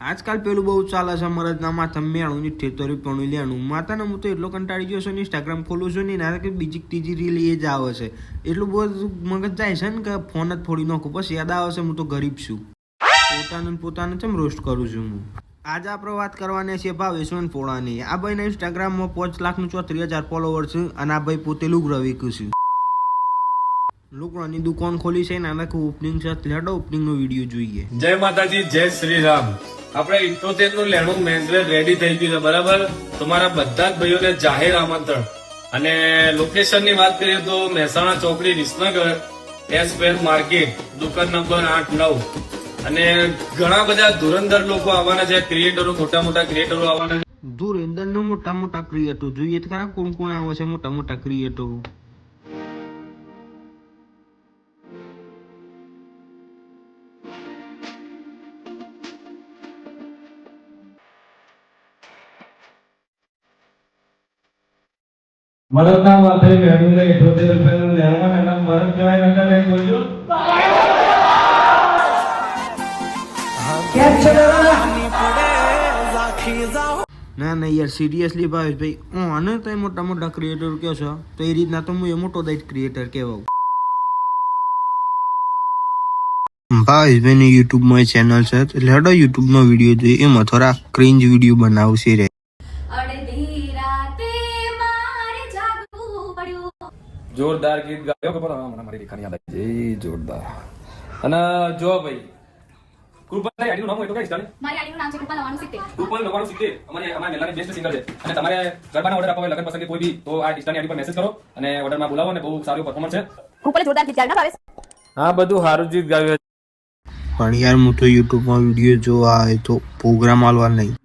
આજકાલ પેલું બહુ ચાલે છે મરદના માથા મેણું ની ઠેતરી પણ લેણું માતાને હું તો એટલો કંટાળી ગયો છું ને ઇન્સ્ટાગ્રામ ખોલું છું ને ના કે બીજી ત્રીજી રીલ એ જ આવે છે એટલું બધું મગજ જાય છે ને કે ફોન જ ફોડી નાખું બસ યાદ આવે છે હું તો ગરીબ છું પોતાને ચમ રોસ્ટ કરું છું હું આજે આપણે વાત કરવાની છે ભાવેશ વનપોળાની આ ભાઈને ઇન્સ્ટાગ્રામમાં 5 લાખ 34,000 ફોલોવર છે અને આ ભાઈ પોતે લુગડા વેચે છે લુગડાની દુકાન ખોલી છે ને આના ઓપનિંગ છે લેડો ઓપનિંગ નો વિડીયો જોઈએ જય માતાજી જય શ્રી રામ આપણે 78 નું લેણું મેન્સવેર રેડી થઈ ગયું છે બરાબર તમારા બધા જ ભાઈઓને જાહેર આમંત્રણ અને લોકેશન ની વાત કરીએ તો મહેસાણા ચોકડી વિસનગર એસ માર્કેટ દુકાન નંબર 8-9 અને ઘણા બધા ધુરંધર લોકો આવવાના છે ક્રિએટરો મોટા ક્રિએટરો આવવાના છે ધુરંધર નો મોટા ક્રિએટરો જોઈએ તો ખરા કોણ કોણ આવે છે મોટા ક્રિએટરો મરદના માથે મેળવું લઈ 78 રૂપિયાનું લેણું એના મરદ કહેવાય નકર નહીં બોલજો ના યાર સિરિયસલી ભાવેશભાઈ હું આને તો મોટા ક્રિએટર કહો છો તો એ રીતના તો હું એ મોટો દાઈટ ક્રિએટર કહેવાઉં ભાવેશભાઈની યુટ્યુબમાં ચેનલ છે એટલે હેડો યુટ્યુબનો વિડીયો જોઈએ એમાં થોડા ક્રિંજ વિડીયો બનાવશે રે જોરદાર ગીત ગાયો કે પણ મને મારી રેખાની યાદ આવી જય જોરદાર અને જો ભાઈ કૃપા આઈડી નું નામ હોય તો કઈ ચાલે મારી આઈડી નું નામ છે કૃપા 9970 કૃપા 9970 અમારી મેલાની બેસ્ટ સિંગર છે અને તમારે ગરબાના ઓર્ડર આપવા હોય લગન પસંદ કોઈ બી તો આ ઇન્સ્ટાની આઈડી પર મેસેજ કરો અને ઓર્ડરમાં બોલાવો અને બહુ સારું પરફોર્મન્સ છે કૃપાને જોરદાર ગીત ગાયું ના ભાવેશ હા બધું સારું ગીત ગાયું પણ યાર હું તો યુટ્યુબમાં વિડીયો જોવા આવે તો પ્રોગ્રામ આલવા નહીં